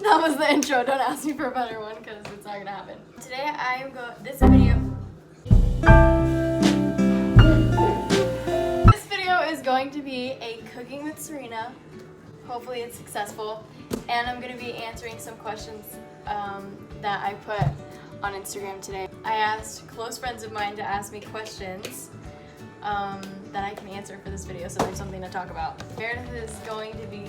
That was the intro. Don't ask me for a better one because it's not gonna happen. Today I am This video is going to be a cooking with Serena. Hopefully it's successful, and I'm gonna be answering some questions that I put on Instagram today. I asked close friends of mine to ask me questions that I can answer for this video, so there's something to talk about. Meredith is going to be,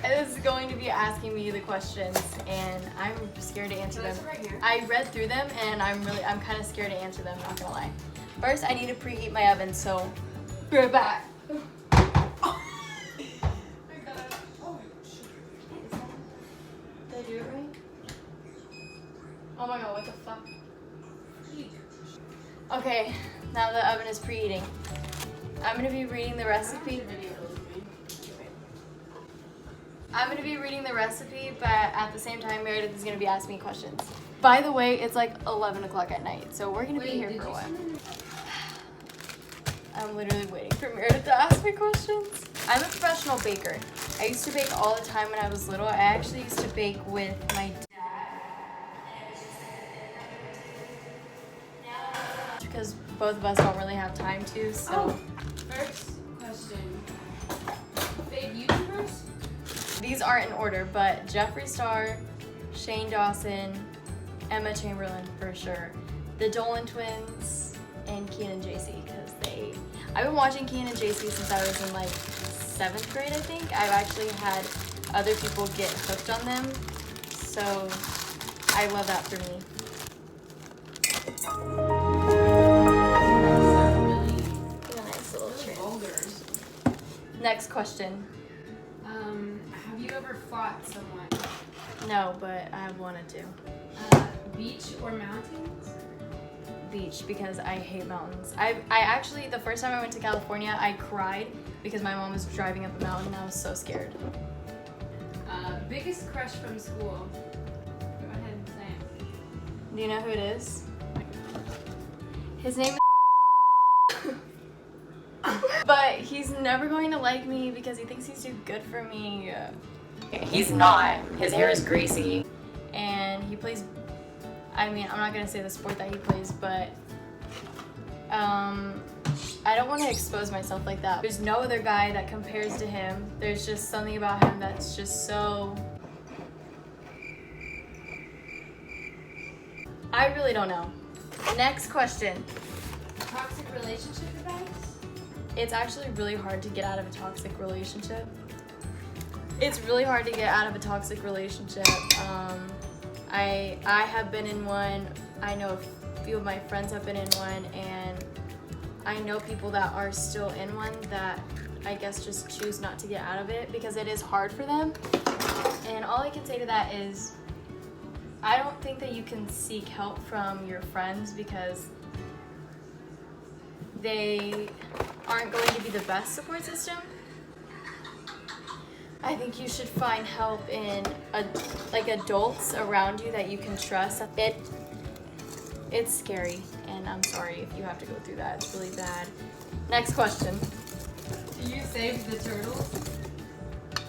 is going to be asking me the questions, and I'm scared to answer them. Right here. I read through them, and I'm kind of scared to answer them, not gonna lie. First, I need to preheat my oven, so be right back. Did I do it right? Oh my god, what the fuck? Okay, now the oven is preheating. I'm gonna be reading the recipe. But at the same time, Meredith is gonna be asking me questions. By the way, it's like 11 o'clock at night, so we're gonna be here for a while. I'm literally waiting for Meredith to ask me questions. I'm a professional baker. I used to bake all the time when I was little. I actually used to bake with my dad. Because both of us don't really have time to, so. First question. Fave YouTubers? These aren't in order, but Jeffree Star, Shane Dawson, Emma Chamberlain for sure, the Dolan twins, and Kian and JC, because I've been watching Kian and JC since I was in like 7th grade, I think. I've actually had other people get hooked on them, so I love that for me. Next question. Have you ever fought someone? No, but I wanted to. Beach or mountains? Beach, because I hate mountains. I actually, the first time I went to California, I cried because my mom was driving up a mountain and I was so scared. Biggest crush from school? Go ahead and say it. Do you know who it is? His name is but he's never going to like me because he thinks he's too good for me. He's not. His hair is greasy. And he plays, I'm not going to say the sport that he plays, but I don't want to expose myself like that. There's no other guy that compares to him. There's just something about him that's just so... I really don't know. Next question. Toxic relationship advice? It's actually really hard to get out of a toxic relationship. It's really hard to get out of a toxic relationship. I have been in one. I know a few of my friends have been in one, and I know people that are still in one that I guess just choose not to get out of it because it is hard for them. And all I can say to that is, I don't think that you can seek help from your friends because they aren't going to be the best support system. I think you should find help in adults around you that you can trust. It's scary, and I'm sorry if you have to go through that. It's really bad. Next question. Do you save the turtles?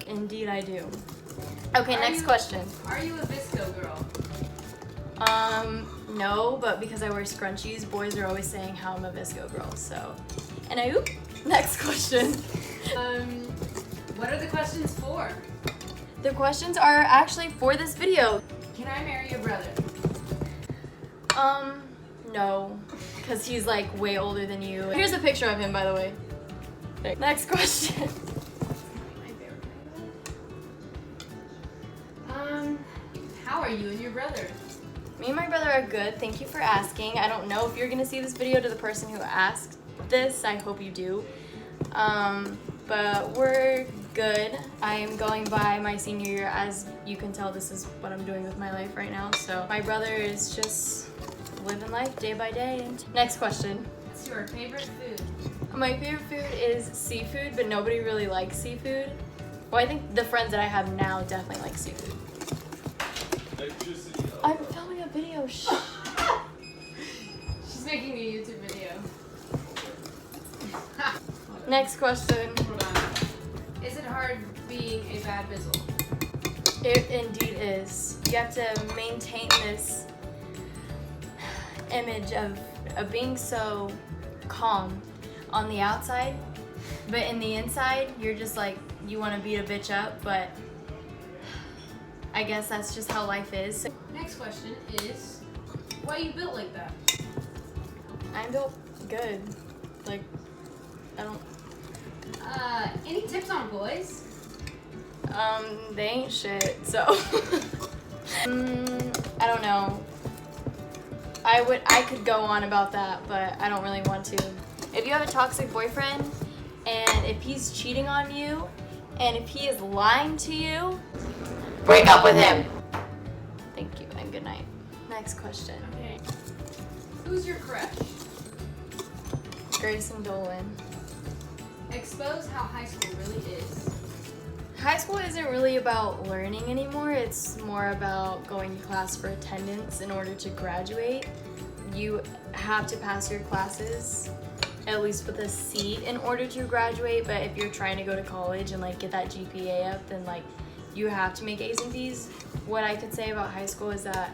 Indeed I do. Okay, next question. Are you a Visco girl? No, but because I wear scrunchies, boys are always saying how I'm a Visco girl, so. And next question. What are the questions for? The questions are actually for this video. Can I marry your brother? No, because he's like way older than you. Here's a picture of him, by the way. Next question. How are you and your brother? Me and my brother are good. Thank you for asking. I don't know if you're gonna see this video to the person who asked this. I hope you do. But we're good. I am going by my senior year. As you can tell, this is what I'm doing with my life right now. So my brother is just living life day by day. And next question. What's your favorite food? My favorite food is seafood, but nobody really likes seafood. Well, I think the friends that I have now definitely like seafood. I'm filming a video. Shh. She's making a YouTube video. Next question. Is it hard being a bad bizzle? It indeed is. You have to maintain this image of being so calm on the outside, but in the inside, you're just like, you want to beat a bitch up, but I guess that's just how life is. Next question is, why are you built like that? I'm built good. Like, I don't... Any tips on boys? They ain't shit, so... I don't know. I could go on about that, but I don't really want to. If you have a toxic boyfriend, and if he's cheating on you, and if he is lying to you, break up with him. Thank you, and good night. Next question. Okay. Who's your crush? Grayson Dolan. Expose how high school really is. High school isn't really about learning anymore. It's more about going to class for attendance in order to graduate. You have to pass your classes, at least with a C, in order to graduate. But if you're trying to go to college and like get that GPA up, then like you have to make A's and B's. What I could say about high school is that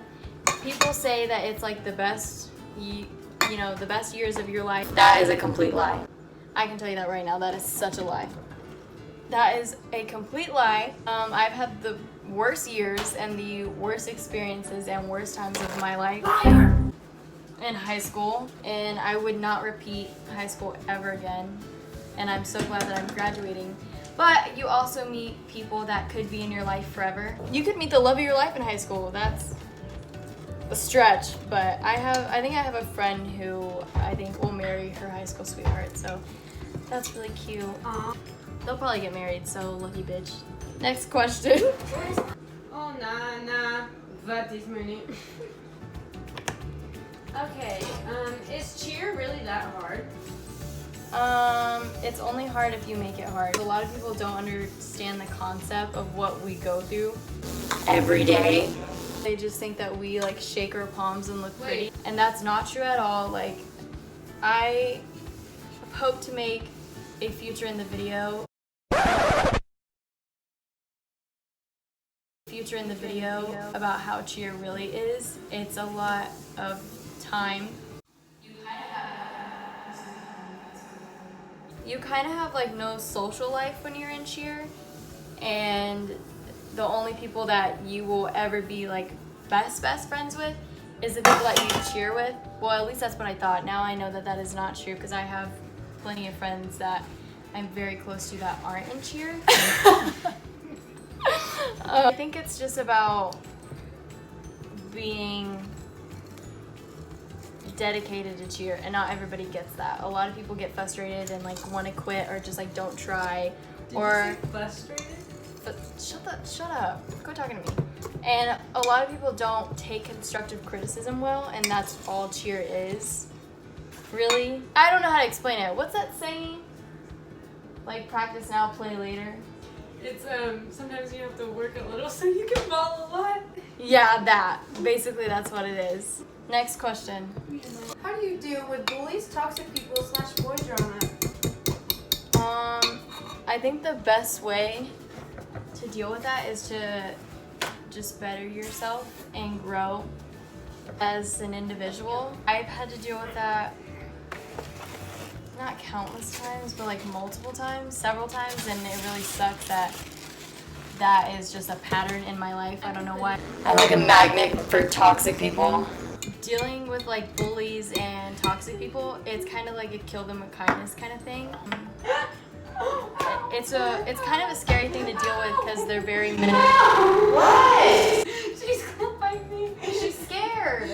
people say that it's like the best, the best years of your life. That is a complete lie. I can tell you that right now. That is such a lie. That is a complete lie. I've had the worst years and the worst experiences and worst times of my life in high school, and I would not repeat high school ever again. And I'm so glad that I'm graduating. But you also meet people that could be in your life forever. You could meet the love of your life in high school. That's a stretch, but I think I have a friend who I think will marry her high school sweetheart, so that's really cute. They'll probably get married, so lucky bitch. Next question. Oh, nah. Wat is money? Okay, is cheer really that hard? It's only hard if you make it hard. A lot of people don't understand the concept of what we go through every day. They just think that we like shake our palms and look pretty, and that's not true at all. Like, I hope to make a future in the video about how cheer really is. It's a lot of time. You kind of have like no social life when you're in cheer, and the only people that you will ever be like best friends with is the people that you cheer with. Well, at least that's what I thought. Now I know that that is not true, because I have plenty of friends that I'm very close to that aren't in cheer. I think it's just about being dedicated to cheer, and not everybody gets that. A lot of people get frustrated and like want to quit, or just like don't try. Did you say frustrated? Shut up. Quit talking to me. And a lot of people don't take constructive criticism well, and that's all cheer is. Really? I don't know how to explain it. What's that saying? Like, practice now, play later. It's sometimes you have to work a little so you can fall a lot. Yeah, that. Basically, that's what it is. Next question. How do you deal with bullies, toxic people, / boy drama? I think the best way to deal with that is to just better yourself and grow as an individual. I've had to deal with that not countless times, but like multiple times, several times, and it really sucks that that is just a pattern in my life. I don't know why. I'm like a magnet for toxic people. Dealing with like bullies and toxic people, it's kind of like a kill them with kindness kind of thing. It's kind of a scary thing to deal with, because they're very What? She's clapping me. She's scared.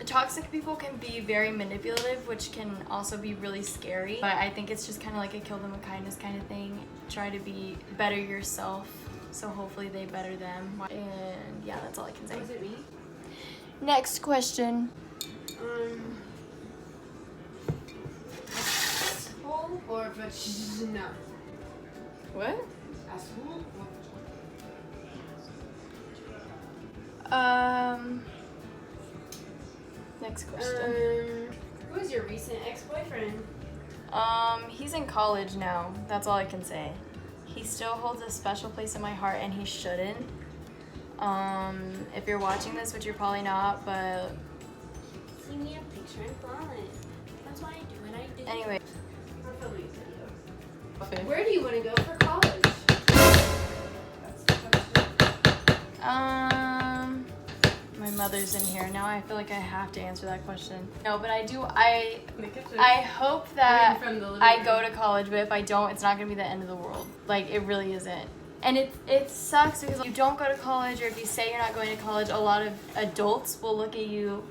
Toxic people can be very manipulative, which can also be really scary. But I think it's just kind of like a kill them with kindness kind of thing. Try to be better yourself, so hopefully they better them. And yeah, that's all I can say. What does it mean? Next question. Asshole or vagina? What? Asshole or Next question. Who is your recent ex-boyfriend? He's in college now. That's all I can say. He still holds a special place in my heart, and he shouldn't. If you're watching this, which you're probably not, but See me a picture in college. That's why I do what I do. anyway. I'm filming a video. Where do you want to go for college? That's the question. My mother's in here now. I feel like I have to answer that question. No, but I hope that I go to college, but if I don't, it's not gonna be the end of the world. Like, it really isn't. And it sucks because if you don't go to college, or if you say you're not going to college, a lot of adults will look at you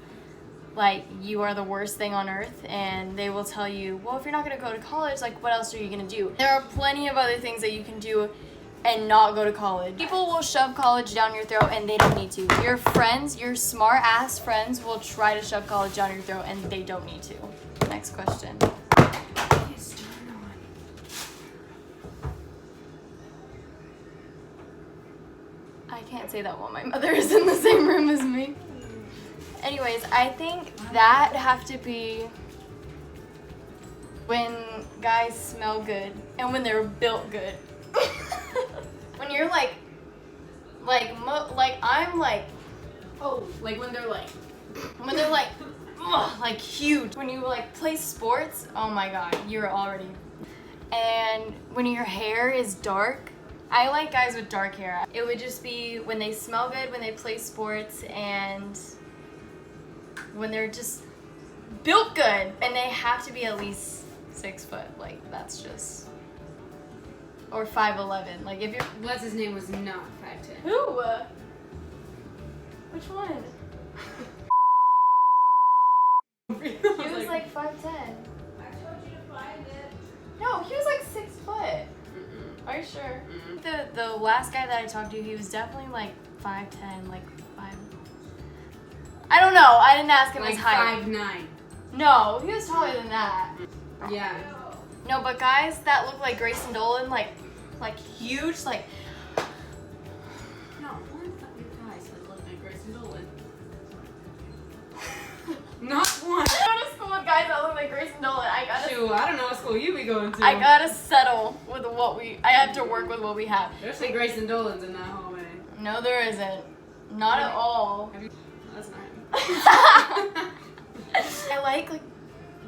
like you are the worst thing on earth, and they will tell you, well, if you're not gonna go to college, like, what else are you gonna do? There are plenty of other things that you can do and not go to college. People will shove college down your throat, and they don't need to. Your friends, your smart ass friends, will try to shove college down your throat, and they don't need to. Next question. I can't say that while my mother is in the same room as me. Anyways, I think that have to be when guys smell good and when they're built good. When you're like I'm like, oh, like when they're like ugh, like huge. When you like play sports, oh my god, you're already. And when your hair is dark, I like guys with dark hair. It would just be when they smell good, when they play sports, and when they're just built good. And they have to be at least 6 foot. Like, that's just. Or 5'11". Like, if you're. What's his name was not 5'10". Who? Which one? He was like 5'10". I told you to find it. No, he was like 6 foot. Are you sure? The last guy that I talked to, he was definitely like 5'10", like 5. I don't know. I didn't ask him Like his height. 5'9". No, he was taller than that. Yeah. No, but guys that look like Grayson Dolan, like huge, like. No, one fucking guy that look like Grayson Dolan. Not one. I go to school with guys that look like Grayson Dolan. Shoot, I don't know what school you be going to. I gotta settle with I have to work with what we have. There's some Grayson Dolans in that hallway. No, there isn't. Not at all. That's not him. I like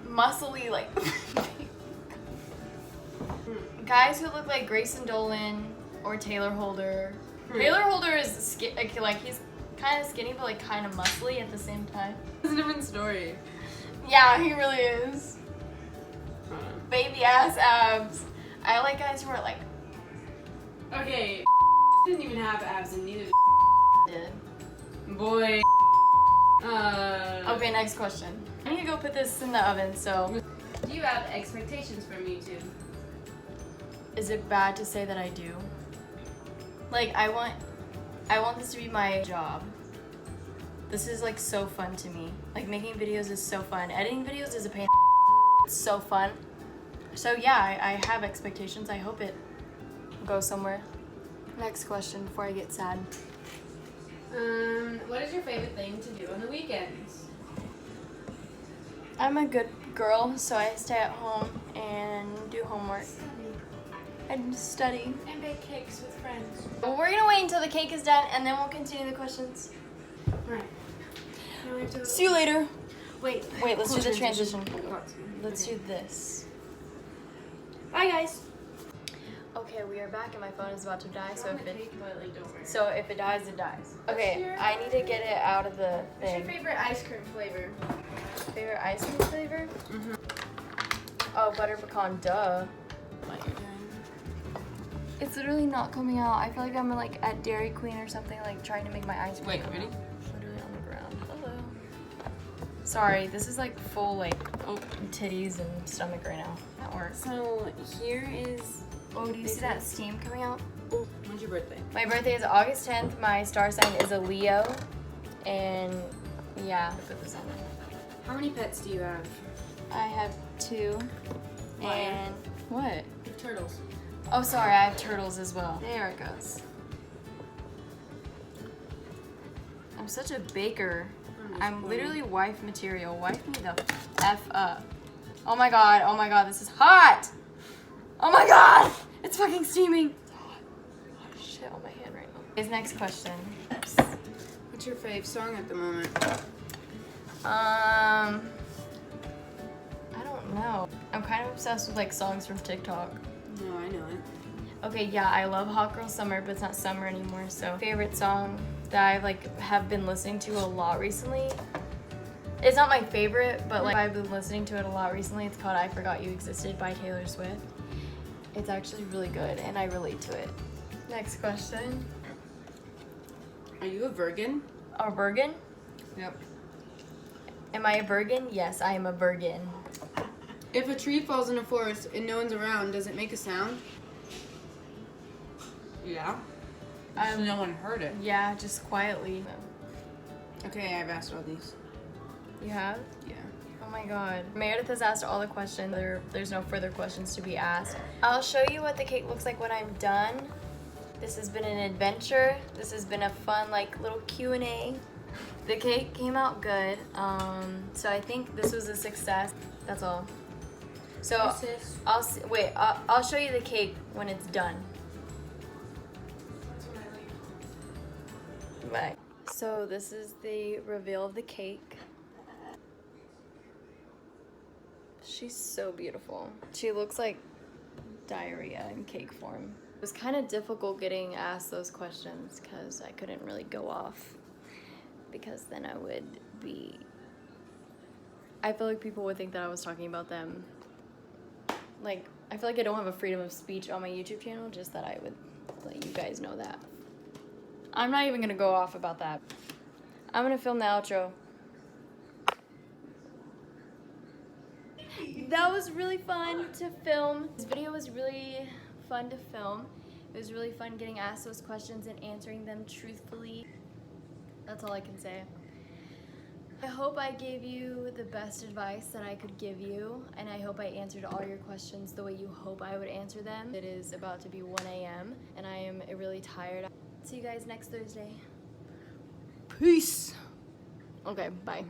muscly, like guys who look like Grayson Dolan or Taylor Holder. Taylor Holder is like he's kind of skinny, but like kind of muscly at the same time. It's a different story. Yeah, he really is. Baby ass abs. I like guys who are like. Okay, didn't even have abs, and neither Did. boy. Okay, next question. I need to go put this in the oven. So. Do you have expectations for me too? Is it bad to say that I do? Like, I want this to be my job. This is like so fun to me. Like, making videos is so fun. Editing videos is a pain. It's so fun. So yeah, I have expectations. I hope it goes somewhere. Next question before I get sad. What is your favorite thing to do on the weekends? I'm a good girl, so I stay at home and do homework. And study. And bake cakes with friends. Well, we're gonna wait until the cake is done, and then we'll continue the questions. Right. See you later. Wait, let's do the transition. Oh, Let's do this. Bye, guys. Okay, we are back, and my phone is about to die. So if it dies, it dies. What's Okay, your- I need to get it out of the What's your thing. favorite ice cream flavor? Favorite ice cream flavor? Oh, butter pecan. Duh. What you're doing? It's literally not coming out. I feel like I'm like at Dairy Queen or something, like trying to make my ice cream. Wait, come ready? out. Literally on the ground. Hello. Sorry, this is like full like titties and stomach right now. That works. So here is. Oh, do you see that steam coming out? When's your birthday? My birthday is August 10th. My star sign is a Leo. And yeah, put this on there. How many pets do you have? I have 2. Why? And what? Turtles. Oh, sorry, I have turtles as well. There it goes. I'm such a baker. I'm literally wife material. Wife me the F up. Oh my god, this is hot! Oh my god! It's fucking steaming. Oh, shit on my hand right now. His next question. What's your fave song at the moment? I don't know. I'm kind of obsessed with like songs from TikTok. No, I know it. Okay, yeah, I love Hot Girl Summer, but it's not summer anymore. So, favorite song that I like have been listening to a lot recently. It's not my favorite, but like I've been listening to it a lot recently. It's called I Forgot You Existed by Taylor Swift. It's actually really good and I relate to it. Next question. Are you a virgin? A virgin? Yep. Am I a virgin? Yes, I am a virgin. If a tree falls in a forest and no one's around, does it make a sound? Yeah. No one heard it. Yeah, just quietly. Okay, I've asked all these. You have? Yeah. Oh my god. Meredith has asked all the questions. There's no further questions to be asked. I'll show you what the cake looks like when I'm done. This has been an adventure. This has been a fun like little Q&A. The cake came out good. So I think this was a success. That's all. So I'll show you the cake when it's done. Bye. So this is the reveal of the cake. She's so beautiful. She looks like diarrhea in cake form. It was kind of difficult getting asked those questions because I couldn't really go off because then I would be... I feel like people would think that I was talking about them. Like, I feel like I don't have a freedom of speech on my YouTube channel, just that I would let you guys know that. I'm not even gonna go off about that. I'm gonna film the outro. That was really fun to film. This video was really fun to film. It was really fun getting asked those questions and answering them truthfully. That's all I can say. I hope I gave you the best advice that I could give you, and I hope I answered all your questions the way you hope I would answer them. It is about to be 1 a.m. and I am really tired. See you guys next Thursday. Peace. Okay, bye.